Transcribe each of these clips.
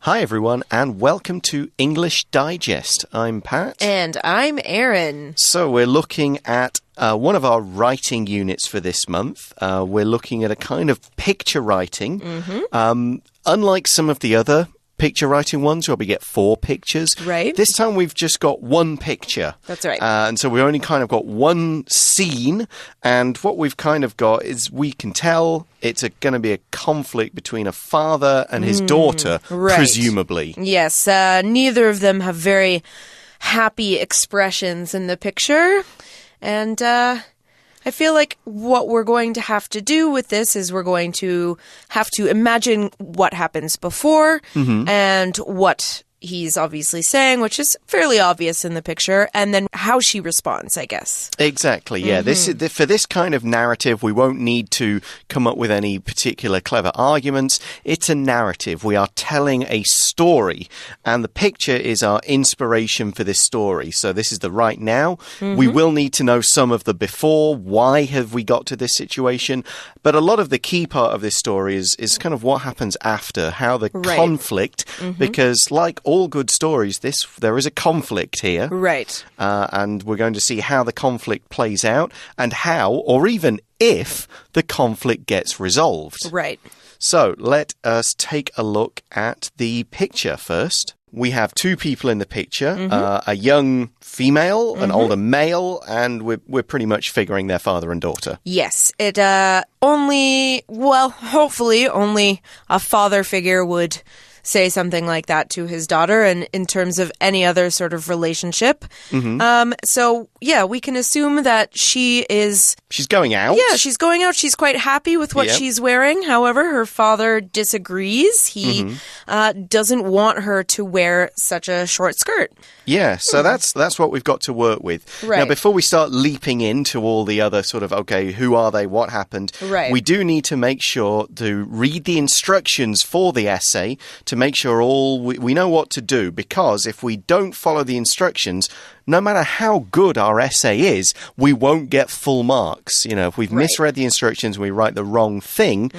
Hi everyone and welcome to English Digest. I'm Pat. And I'm Erin. So we're looking at one of our writing units for this month. We're looking at a kind of picture writing. Unlike some of the other picture writing ones where we get 4 pictures. Right. This time we've just got 1 picture. That's right. And so we only kind of got 1 scene. And what we've kind of got is we can tell it's going to be a conflict between a father and his daughter, presumably. Yes. Neither of them have very happy expressions in the picture. And I feel like what we're going to have to do with this is we're going to have to imagine what happens before and what he's obviously saying, which is fairly obvious in the picture, and then how she responds, I guess. Exactly, yeah. For this kind of narrative, we won't need to come up with any particular clever arguments. It's a narrative. We are telling a story, and the picture is our inspiration for this story. So this is the right now. We will need to know some of the before. Why have we got to this situation? But a lot of the key part of this story is kind of what happens after, how the conflict, because like all good stories, there is a conflict here. Right. And we're going to see how the conflict plays out and how, or even if, the conflict gets resolved. Right. So let us take a look at the picture first. We have 2 people in the picture, a young female, an older male, and we're pretty much figuring their father and daughter. Yes. It hopefully only a father figure would say something like that to his daughter, and in terms of any other sort of relationship. So, yeah, we can assume that she's going out. Yeah, she's going out. She's quite happy with what she's wearing. However, her father disagrees. He doesn't want her to wear such a short skirt. Yeah, so that's what we've got to work with. Right. Now, before we start leaping into all the other sort of, okay, who are they, what happened, we do need to make sure to read the instructions for the essay to make sure we know what to do, because if we don't follow the instructions, no matter how good our essay is, we won't get full marks. You know, if we've misread the instructions and we write the wrong thing,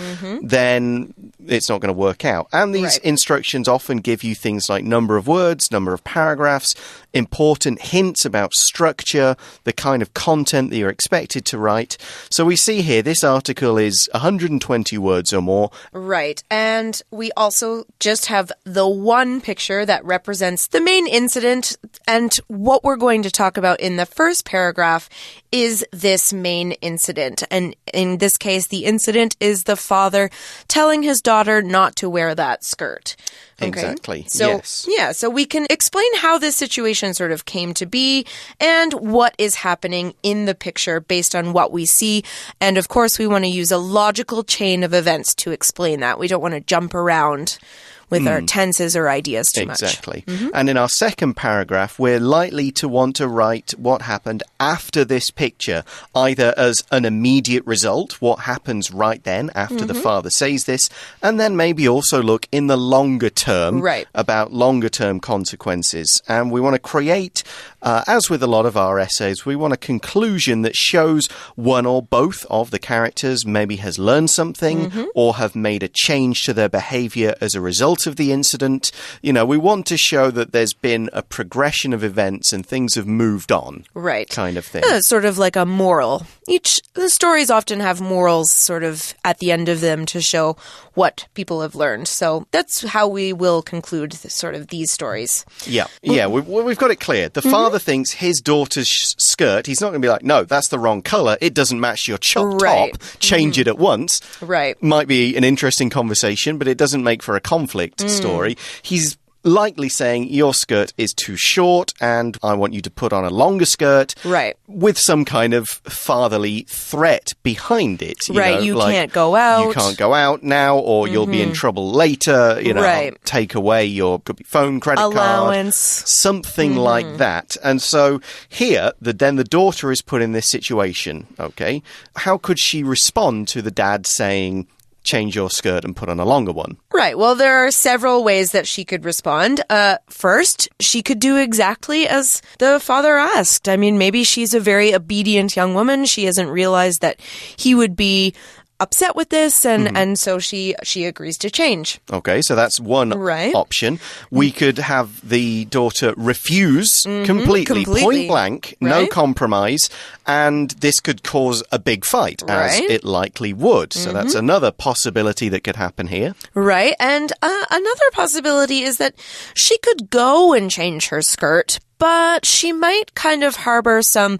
then it's not going to work out. And these instructions often give you things like number of words, number of paragraphs, important hints about structure, the kind of content that you're expected to write. So we see here, this article is 120 words or more. Right. And we also just have the one picture that represents the main incident, and what we're going to talk about in the first paragraph is this main incident. And in this case, the incident is the father telling his daughter not to wear that skirt. Okay. Exactly. So, yes. Yeah, so we can explain how this situation sort of came to be and what is happening in the picture based on what we see. And of course, we want to use a logical chain of events to explain that. We don't want to jump around with our tenses or ideas too much. Exactly. And in our second paragraph, we're likely to want to write what happened after this picture, either as an immediate result, what happens right then after the father says this, and then maybe also look in the longer term about longer term consequences. And we want to create, as with a lot of our essays, we want a conclusion that shows one or both of the characters maybe has learned something or have made a change to their behavior as a result of the incident. You know, we want to show that there's been a progression of events and things have moved on. Right. Kind of thing. Sort of like a moral. The stories often have morals sort of at the end of them to show what people have learned. So that's how we will conclude sort of these stories. Yeah. Yeah, we've got it clear. The father thinks his daughter's skirt, he's not going to be like, no, that's the wrong colour. It doesn't match your top. Change it at once. Right. Might be an interesting conversation, but it doesn't make for a conflict story. He's likely saying your skirt is too short and I want you to put on a longer skirt. Right. With some kind of fatherly threat behind it. You know, you like, can't go out. You can't go out now, or you'll be in trouble later. You know, take away your phone, credit allowance. card. Something like that. And so here, then the daughter is put in this situation. Okay. How could she respond to the dad saying, change your skirt and put on a longer one? Right. Well, there are several ways that she could respond. First, she could do exactly as the father asked. I mean, maybe she's a very obedient young woman. She hasn't realized that he would be upset with this, and so she agrees to change. Okay, so that's one option. We could have the daughter refuse completely, point blank, no compromise, and this could cause a big fight, as it likely would. So that's another possibility that could happen here. Right, and another possibility is that she could go and change her skirt, but she might kind of harbor some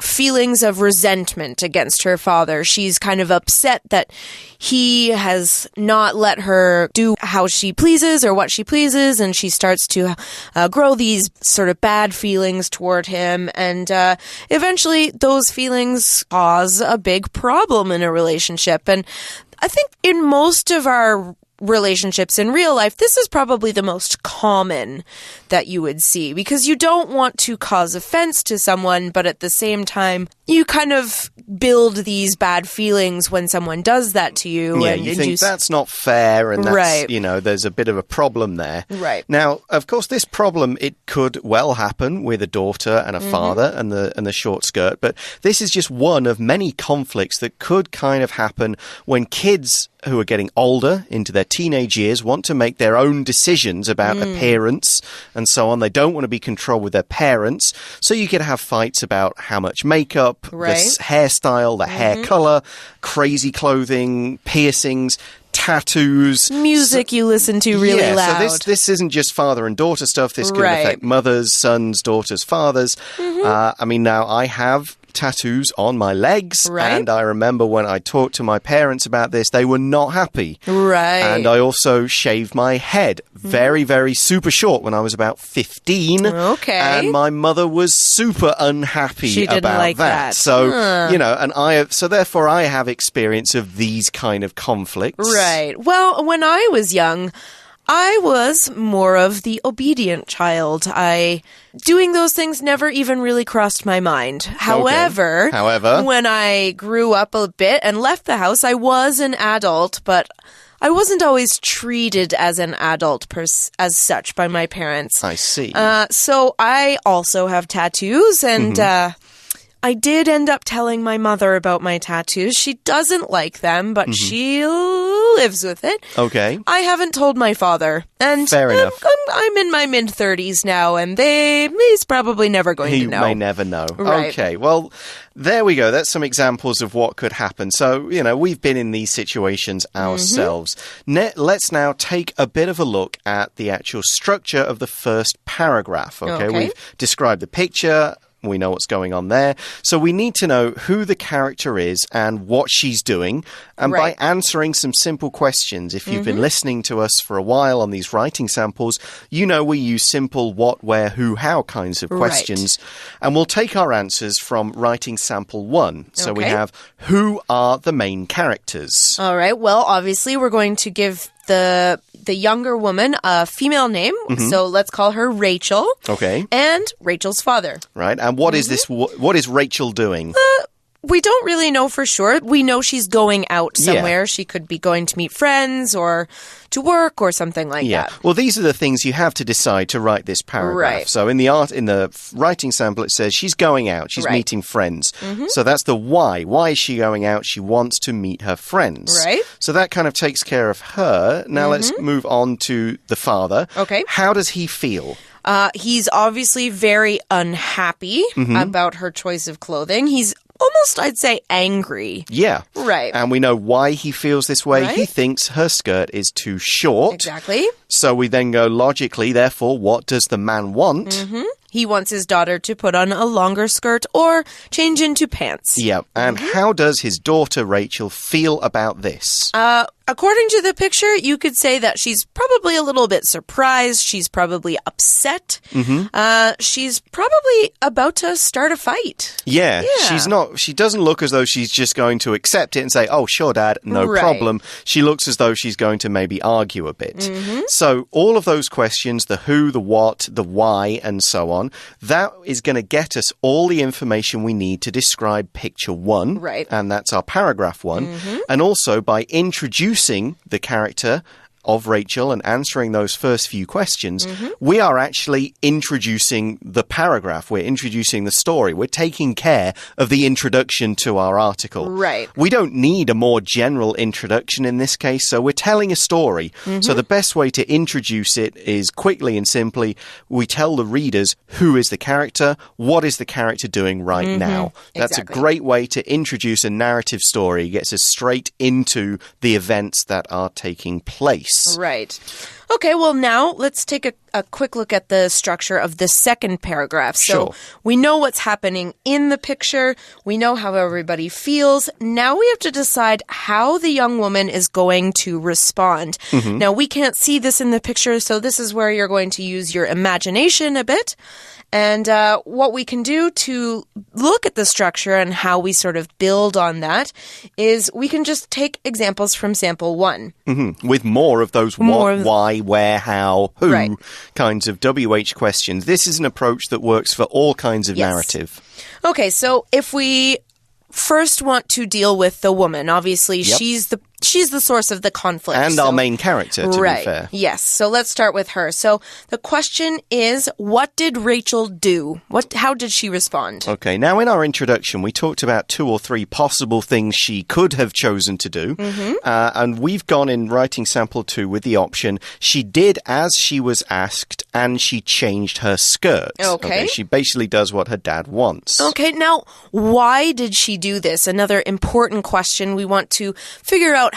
feelings of resentment against her father. She's kind of upset that he has not let her do how she pleases or what she pleases, and she starts to grow these sort of bad feelings toward him, and eventually those feelings cause a big problem in a relationship. And I think in most of our relationships in real life, this is probably the most common that you would see, because you don't want to cause offense to someone, but at the same time, you kind of build these bad feelings when someone does that to you. Yeah, you think that's not fair, and that's, there's a bit of a problem there. Right. Now, of course, this problem, it could well happen with a daughter and a father and the short skirt, but this is just one of many conflicts that could kind of happen when kids who are getting older into their teenage years want to make their own decisions about appearance and so on. They don't want to be controlled with their parents. So you could have fights about how much makeup, the hairstyle, the hair color, crazy clothing, piercings, tattoos. Music you listen to really loud. So this isn't just father and daughter stuff. This could affect mothers, sons, daughters, fathers. I mean, now I have tattoos on my legs, and I remember when I talked to my parents about this, they were not happy. And I also shaved my head very, very super short when I was about 15. And my mother was super unhappy about that. So, and so therefore I have experience of these kind of conflicts. Right. Well, when I was young, I was more of the obedient child. Doing those things never even really crossed my mind. However, when I grew up a bit and left the house, I was an adult, but I wasn't always treated as an adult as such by my parents. I see. So I also have tattoos, and I did end up telling my mother about my tattoos. She doesn't like them, but she lives with it. Okay. I haven't told my father. And fair enough. I'm in my mid-30s now, and he's probably never going to know. He may never know. Right. Okay, well, there we go. That's some examples of what could happen. So, we've been in these situations ourselves. Let's now take a bit of a look at the actual structure of the first paragraph. Okay. We've described the picture. We know what's going on there. So we need to know who the character is and what she's doing. And by answering some simple questions, if you've been listening to us for a while on these writing samples, we use simple what, where, who, how kinds of questions. And we'll take our answers from writing sample 1. So we have, who are the main characters? All right. Well, obviously, we're going to give the younger woman a female name, so let's call her Rachel. Okay. And Rachel's father. Right. And what is this? What is Rachel doing? We don't really know for sure. We know she's going out somewhere. She could be going to meet friends or to work or something like that. Well, these are the things you have to decide to write this paragraph. So in the writing sample, it says she's going out. She's meeting friends. So that's the why. Why is she going out? She wants to meet her friends. Right. So that kind of takes care of her. Now let's move on to the father. Okay. How does he feel? He's obviously very unhappy about her choice of clothing. He's almost, I'd say, angry. Yeah. Right. And we know why he feels this way. He thinks her skirt is too short. Exactly. So we then go logically, therefore, what does the man want? He wants his daughter to put on a longer skirt or change into pants. Yeah. And how does his daughter, Rachel, feel about this? According to the picture, you could say that she's probably a little bit surprised. She's probably upset. She's probably about to start a fight. Yeah. She doesn't look as though she's just going to accept it and say, oh, sure, Dad, no problem. She looks as though she's going to maybe argue a bit. So all of those questions, the who, the what, the why, and so on, that is going to get us all the information we need to describe picture 1. Right. And that's our paragraph 1. And also by introducing the character of Rachel and answering those first few questions, we are actually introducing the paragraph. We're introducing the story. We're taking care of the introduction to our article. Right. We don't need a more general introduction in this case, so we're telling a story. So the best way to introduce it is quickly and simply, we tell the readers who is the character, what is the character doing right now. That's a great way to introduce a narrative story. It gets us straight into the events that are taking place. Right. Okay, well, now let's take a quick look at the structure of the second paragraph. So we know what's happening in the picture. We know how everybody feels. Now we have to decide how the young woman is going to respond. Now, we can't see this in the picture, so this is where you're going to use your imagination a bit. And what we can do to look at the structure and how we sort of build on that is we can just take examples from sample 1. With more of those what, why, where, how, who kinds of WH questions. This is an approach that works for all kinds of narrative. Okay, so if we first want to deal with the woman, obviously she's the source of the conflict. And our main character, to be fair. Yes. So let's start with her. So the question is, what did Rachel do? How did she respond? Okay. Now, in our introduction, we talked about 2 or 3 possible things she could have chosen to do. And we've gone in writing sample 2 with the option, she did as she was asked and she changed her skirt. Okay. She basically does what her dad wants. Okay. Now, why did she do this? Another important question. We want to figure out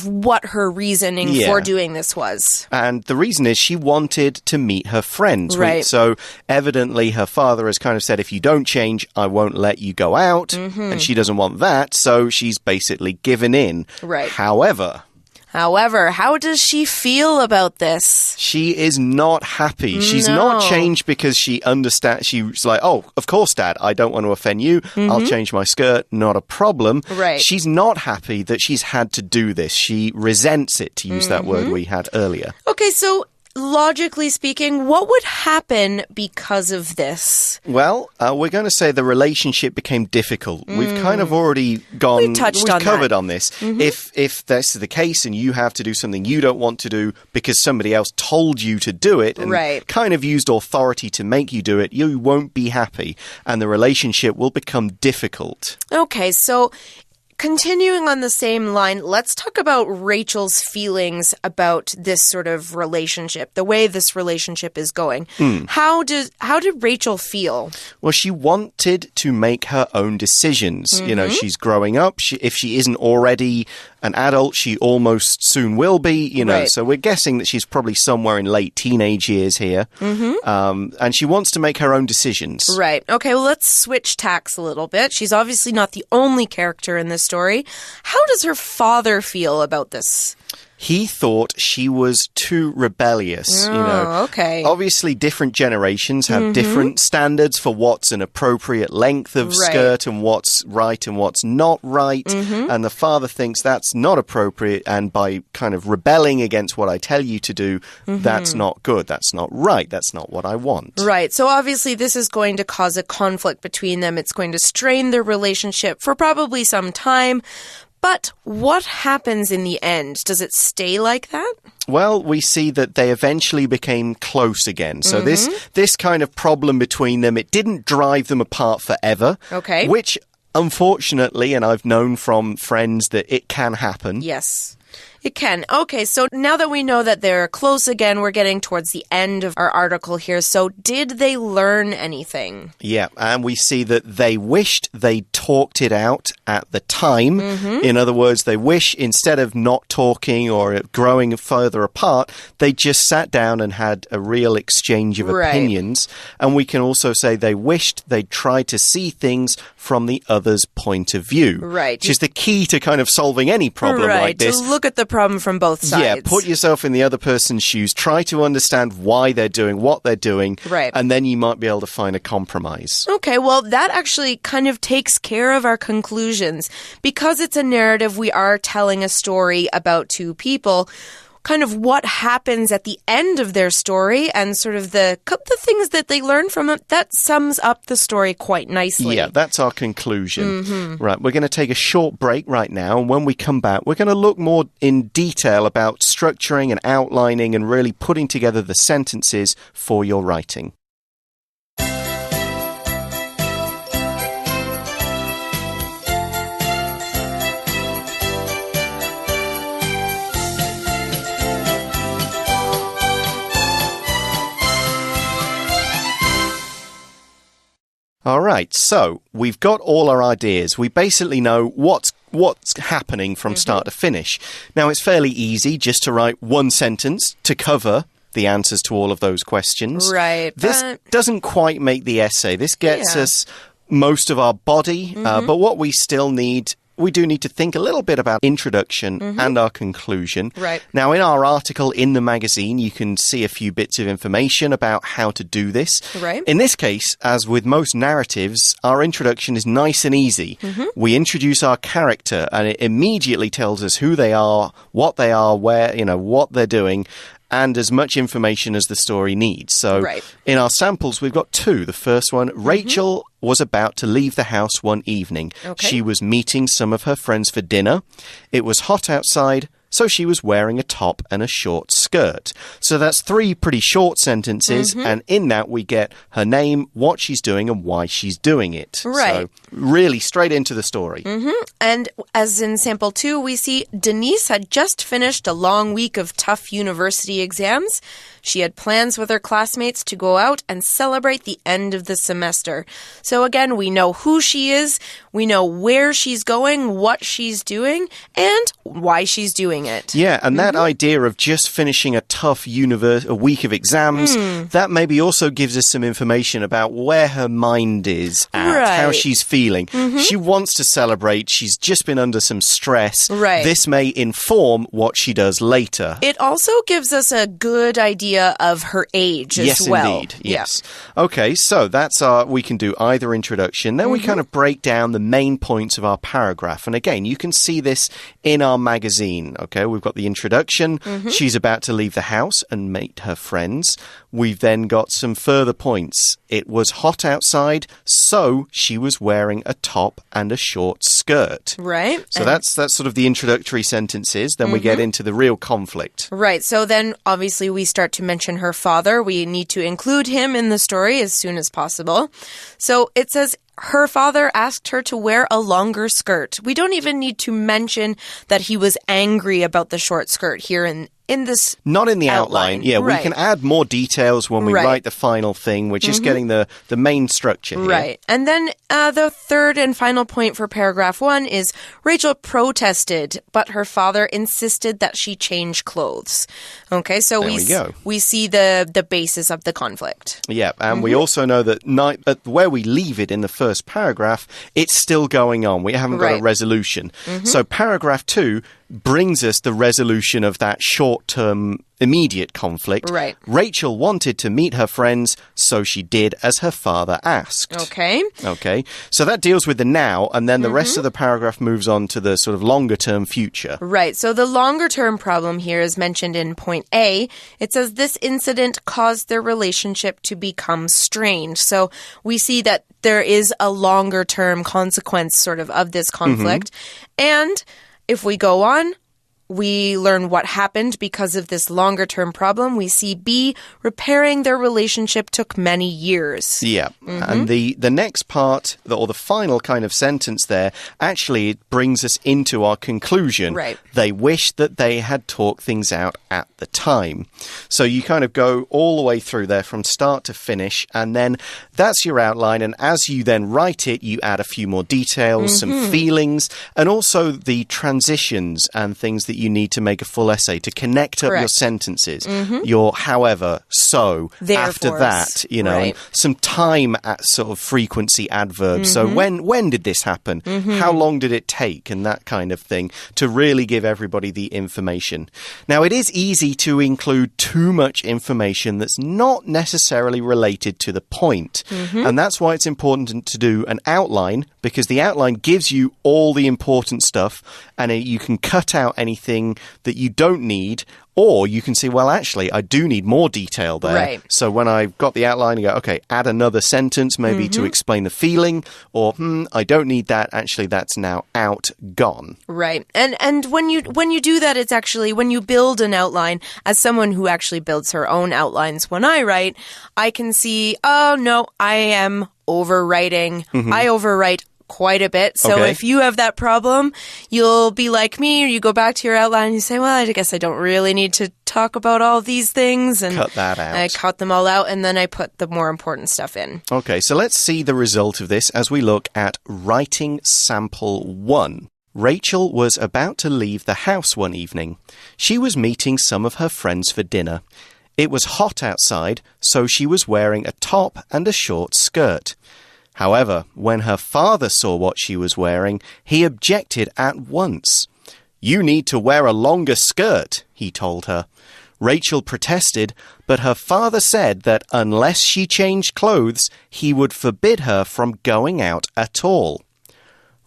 what her reasoning for doing this was. And the reason is she wanted to meet her friends. Right. So evidently her father has kind of said, if you don't change, I won't let you go out. And she doesn't want that. So she's basically given in. Right. However, how does she feel about this? She is not happy. She's not changed because she understands. She's like, oh, of course, Dad, I don't want to offend you. I'll change my skirt. Not a problem. Right. She's not happy that she's had to do this. She resents it, to use that word we had earlier. Okay, so logically speaking, what would happen because of this? Well, we're going to say the relationship became difficult. We've kind of already gone... We've covered on this. If that's the case and you have to do something you don't want to do because somebody else told you to do it and kind of used authority to make you do it, you won't be happy and the relationship will become difficult. Okay, so continuing on the same line, let's talk about Rachel's feelings about this sort of relationship, the way this relationship is going. How did Rachel feel? Well, she wanted to make her own decisions. You know, she's growing up. If she isn't already an adult, she almost soon will be, you know. So we're guessing that she's probably somewhere in late teenage years here. And she wants to make her own decisions. Right. Okay, well, let's switch tacks a little bit. She's obviously not the only character in this story. How does her father feel about this? He thought she was too rebellious. Okay. Obviously, different generations have different standards for what's an appropriate length of skirt and what's right and what's not right. And the father thinks that's not appropriate. And by kind of rebelling against what I tell you to do, that's not good. That's not right. That's not what I want. Right. So obviously, this is going to cause a conflict between them. It's going to strain their relationship for probably some time. But what happens in the end? Does it stay like that? Well, we see that they eventually became close again. So this kind of problem between them, it didn't drive them apart forever. Okay. Which, unfortunately, and I've known from friends that it can happen. Yes. It can. Okay, so now that we know that they're close again, we're getting towards the end of our article here. So did they learn anything? Yeah, and we see that they wished they talked it out at the time. In other words, they wish instead of not talking or growing further apart, they just sat down and had a real exchange of opinions. And we can also say they wished they'd tried to see things from the other's point of view. Right. Which is the key to kind of solving any problem like this. To look at the problem from both sides. Yeah, put yourself in the other person's shoes. Try to understand why they're doing what they're doing. Right. And then you might be able to find a compromise. Okay, well, that actually kind of takes care of our conclusions. Because it's a narrative, we are telling a story about two people. kind of what happens at the end of their story and sort of the things that they learn from it, that sums up the story quite nicely. Yeah, that's our conclusion. Right, we're going to take a short break right now, and when we come back, we're going to look more in detail about structuring and outlining and really putting together the sentences for your writing. All right, so we've got all our ideas. We basically know what's happening from start to finish. Now, it's fairly easy just to write one sentence to cover the answers to all of those questions. Right. This doesn't quite make the essay. This gets us most of our body, but what we still need... We do need to think a little bit about introduction and our conclusion. Right. Now, in our article in the magazine, you can see a few bits of information about how to do this. Right. In this case, as with most narratives, our introduction is nice and easy. We introduce our character, and it immediately tells us who they are, what where, what they're doing, and as much information as the story needs. So in our samples, we've got two. The first one, Rachel was about to leave the house one evening. Okay. She was meeting some of her friends for dinner. It was hot outside, so she was wearing a top and a short skirt. So that's three pretty short sentences, and in that we get her name, what she's doing, and why she's doing it. Right. So really straight into the story. And as in sample 2, we see Denise had just finished a long week of tough university exams. She had plans with her classmates to go out and celebrate the end of the semester. So again, we know who she is, we know where she's going, what she's doing, and why she's doing it. Yeah, and that idea of just finishing a tough a week of exams, that maybe also gives us some information about where her mind is at, how she's feeling. She wants to celebrate. She's just been under some stress. Right. This may inform what she does later. It also gives us a good idea of her age as well. Yes, indeed. Yes. Yeah. Okay, so that's we can do either introduction. Then we kind of break down the main points of our paragraph. And again, you can see this in our magazine. Okay, we've got the introduction. She's about to leave the house and meet her friends. We've then got some further points. It was hot outside, so she was wearing a top and a short skirt. Right. So that's sort of the introductory sentences. Then we get into the real conflict. Right. So then obviously we start to mention her father. We need to include him in the story as soon as possible. So it says... Her father asked her to wear a longer skirt. We don't even need to mention that he was angry about the short skirt here in this Not in the outline. Yeah, we can add more details when we write the final thing. We're just getting the main structure here. Right. And then the third and final point for paragraph 1 is Rachel protested, but her father insisted that she change clothes. Okay, so we see the basis of the conflict. Yeah, and we also know that where we leave it in the first paragraph, it's still going on. We haven't got a resolution. So paragraph 2 brings us the resolution of that short-term immediate conflict. Right. Rachel wanted to meet her friends, so she did as her father asked. Okay. Okay. So that deals with the now, and then the rest of the paragraph moves on to the sort of longer-term future. Right. So the longer-term problem here is mentioned in point A. It says this incident caused their relationship to become strained. So we see that there is a longer-term consequence sort of this conflict. And if we go on, we learn what happened because of this longer-term problem. We see B, repairing their relationship took many years. Yeah, and the next part, or the final kind of sentence there, actually it brings us into our conclusion. Right. They wished that they had talked things out at the time. So you kind of go all the way through there from start to finish, and then that's your outline, and as you then write it, you add a few more details, some feelings, and also the transitions and things that you need to make a full essay to connect up your sentences. Your however, so, therefore, after that, and some time at sort of frequency adverbs. So when did this happen? How long did it take? And that kind of thing to really give everybody the information. Now, it is easy to include too much information that's not necessarily related to the point. And that's why it's important to do an outline, because the outline gives you all the important stuff and you can cut out anything anything that you don't need. Or you can see, well, actually, I do need more detail there. Right. So when I've got the outline, you go, okay, add another sentence maybe to explain the feeling. Or, I don't need that. Actually, that's now out, gone. Right. And when you do that, it's actually when you build an outline, as someone who actually builds her own outlines when I write, I can see, oh, no, I am overwriting. I overwrite quite a bit. So if you have that problem, you'll be like me, or you go back to your outline and you say, well, I guess I don't really need to talk about all these things. And cut that out. I cut them all out, and then I put the more important stuff in. Okay, so let's see the result of this as we look at writing sample 1. Rachel was about to leave the house one evening. She was meeting some of her friends for dinner. It was hot outside, so she was wearing a top and a short skirt. However, when her father saw what she was wearing, he objected at once. You need to wear a longer skirt, he told her. Rachel protested, but her father said that unless she changed clothes, he would forbid her from going out at all.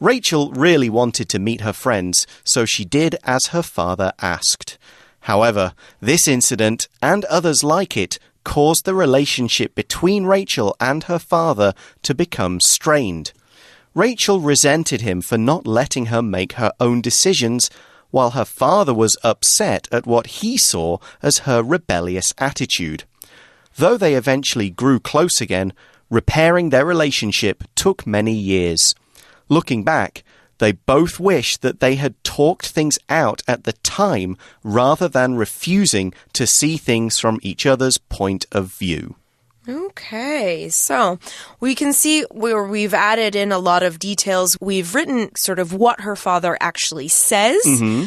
Rachel really wanted to meet her friends, so she did as her father asked. However, this incident, and others like it, caused the relationship between Rachel and her father to become strained. Rachel resented him for not letting her make her own decisions, while her father was upset at what he saw as her rebellious attitude. Though they eventually grew close again, repairing their relationship took many years. Looking back, they both wish that they had talked things out at the time rather than refusing to see things from each other's point of view. Okay, so we can see where we've added in a lot of details. We've written sort of what her father actually says,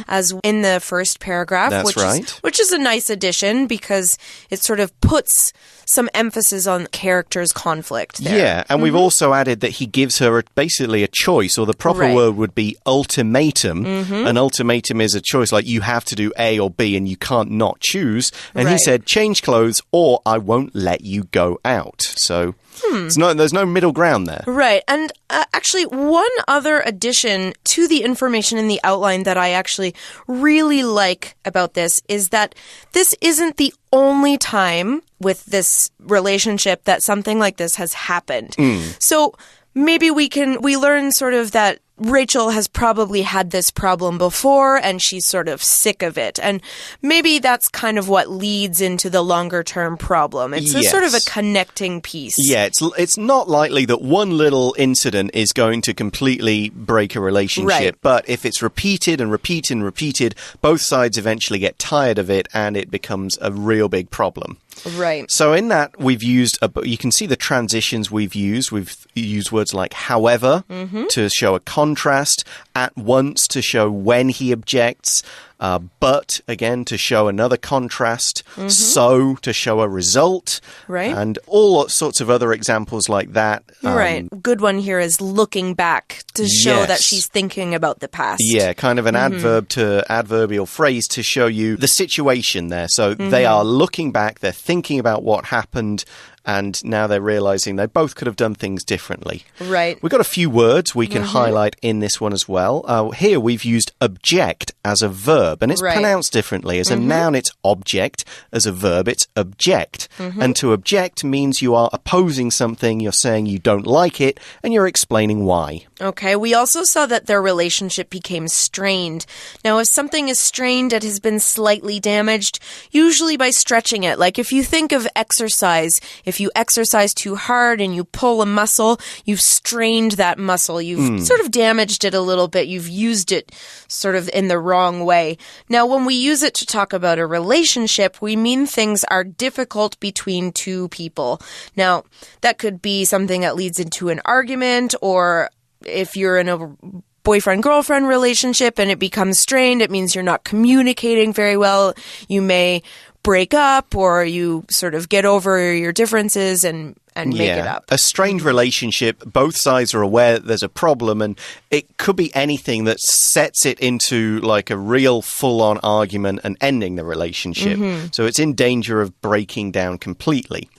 as in the first paragraph. That's right. Which is a nice addition because it sort of puts some emphasis on character's conflict there. Yeah, and we've also added that he gives her basically a choice, or the proper word would be ultimatum. An ultimatum is a choice, like you have to do A or B and you can't not choose. And he said, change clothes or I won't let you go out. So there's no middle ground there. Right. And actually, one other addition to the information in the outline that I actually really like about this is that this isn't the only time with this relationship that something like this has happened. So maybe we learn sort of that Rachel has probably had this problem before and she's sort of sick of it. And maybe that's kind of what leads into the longer term problem. It's a sort of a connecting piece. Yeah, it's not likely that one little incident is going to completely break a relationship. Right. But if it's repeated and repeated and repeated, both sides eventually get tired of it and it becomes a real big problem. Right. So in that, we've used, you can see the transitions we've used. We've used words like however to show a contrast, at once to show when he objects, but, again, to show another contrast, so to show a result, and all sorts of other examples like that. Right. Good one here is looking back to show that she's thinking about the past. Yeah, kind of an adverb to adverbial phrase to show you the situation there. So they are looking back, they're thinking about what happened, and now they're realizing they both could have done things differently. Right. We've got a few words we can highlight in this one as well. Here we've used object as a verb, and it's pronounced differently. As a noun, it's object. As a verb, it's object. And to object means you are opposing something, you're saying you don't like it, and you're explaining why. Okay, we also saw that their relationship became strained. Now, if something is strained, it has been slightly damaged, usually by stretching it. Like if you think of exercise, if you exercise too hard and you pull a muscle, you've strained that muscle. You've sort of damaged it a little bit. You've used it sort of in the wrong way. Now, when we use it to talk about a relationship, we mean things are difficult between two people. Now, that could be something that leads into an argument, or if you're in a boyfriend-girlfriend relationship and it becomes strained, it means you're not communicating very well. You may break up, or you sort of get over your differences and and make it up. A strained relationship, both sides are aware that there's a problem, and it could be anything that sets it into like a real full-on argument and ending the relationship. So it's in danger of breaking down completely.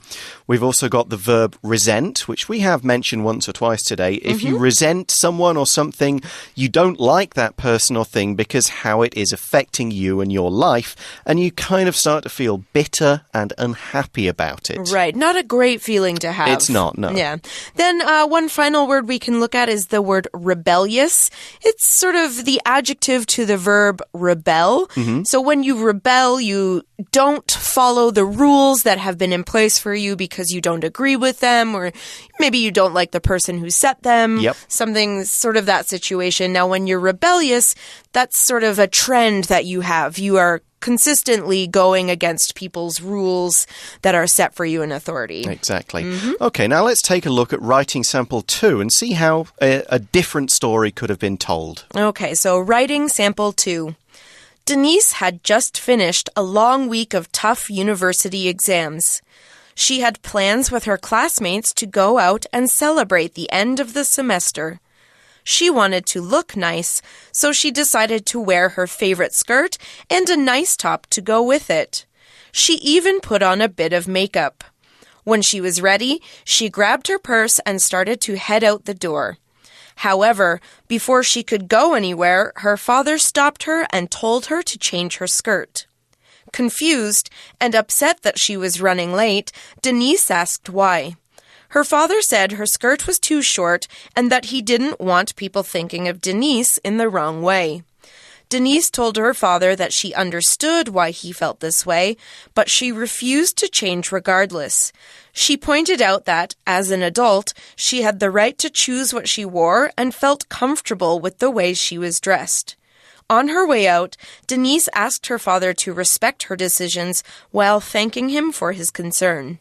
We've also got the verb resent, which we have mentioned once or twice today. If you resent someone or something, you don't like that person or thing because how it is affecting you and your life, and you kind of start to feel bitter and unhappy about it. Right. Not a great feeling to have. It's not, no. Yeah. Then one final word we can look at is the word rebellious. It's sort of the adjective to the verb rebel. So when you rebel, you don't follow the rules that have been in place for you because you don't agree with them, or maybe you don't like the person who set them. Something sort of that situation. Now, when you're rebellious, that's sort of a trend that you have. You are consistently going against people's rules that are set for you in authority. Exactly. Okay, now let's take a look at writing sample 2 and see how a different story could have been told. Okay, so writing sample 2. Denise had just finished a long week of tough university exams. She had plans with her classmates to go out and celebrate the end of the semester. She wanted to look nice, so she decided to wear her favorite skirt and a nice top to go with it. She even put on a bit of makeup. When she was ready, she grabbed her purse and started to head out the door. However, before she could go anywhere, her father stopped her and told her to change her skirt. Confused and upset that she was running late, Denise asked why. Her father said her skirt was too short and that he didn't want people thinking of Denise in the wrong way. Denise told her father that she understood why he felt this way, but she refused to change regardless. She pointed out that, as an adult, she had the right to choose what she wore and felt comfortable with the way she was dressed. On her way out, Denise asked her father to respect her decisions while thanking him for his concern.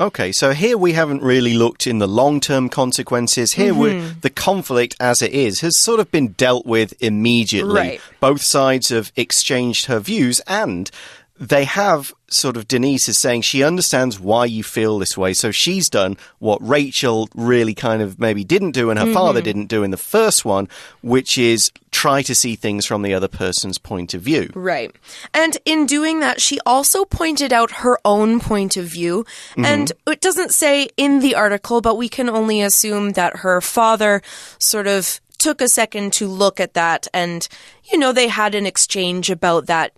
Okay, so here we haven't really looked in the long-term consequences. Here the conflict as it is has sort of been dealt with immediately. Right. Both sides have exchanged her views, and they have sort of, Denise is saying she understands why you feel this way. So she's done what Rachel really kind of maybe didn't do and her father didn't do in the first one, which is try to see things from the other person's point of view. Right. And in doing that, she also pointed out her own point of view. And it doesn't say in the article, but we can only assume that her father sort of took a second to look at that. And, you know, they had an exchange about that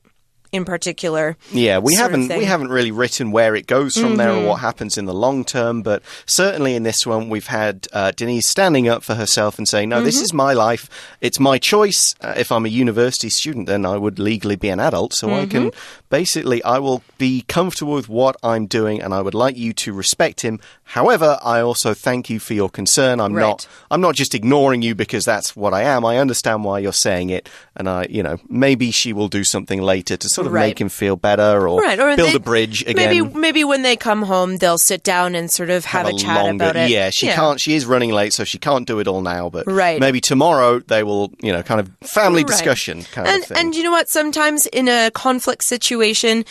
in particular. Yeah, we haven't really written where it goes from there or what happens in the long term, but certainly in this one we've had Denise standing up for herself and saying, no, this is my life, it's my choice. If I'm a university student, then I would legally be an adult, so I can basically, I will be comfortable with what I'm doing and I would like you to respect him. However, I also thank you for your concern. I'm not just ignoring you because that's what I am. I understand why you're saying it, and maybe she will do something later to sort of make him feel better or build a bridge again. Maybe when they come home, they'll sit down and sort of have a chat about it. Yeah, she is running late, so she can't do it all now, but maybe tomorrow they will, kind of family discussion kind of thing. And you know what? Sometimes in a conflict situation,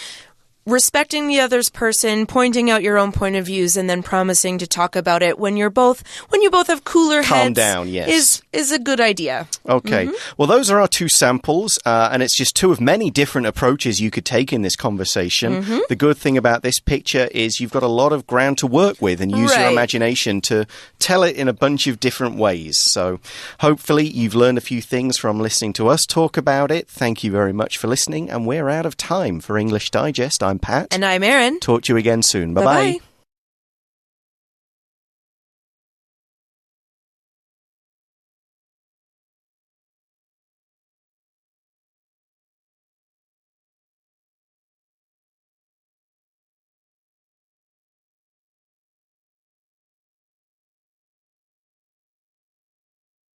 respecting the other person, pointing out your own point of views, and then promising to talk about it when you both have cooler heads. Calm down, yes. Is a good idea. Okay. Well, those are our two samples, and it's just two of many different approaches you could take in this conversation. The good thing about this picture is you've got a lot of ground to work with and use your imagination to tell it in a bunch of different ways. So hopefully you've learned a few things from listening to us talk about it. Thank you very much for listening, and we're out of time for English Digest. I'm Pat. And I'm Erin. Talk to you again soon. Bye-bye.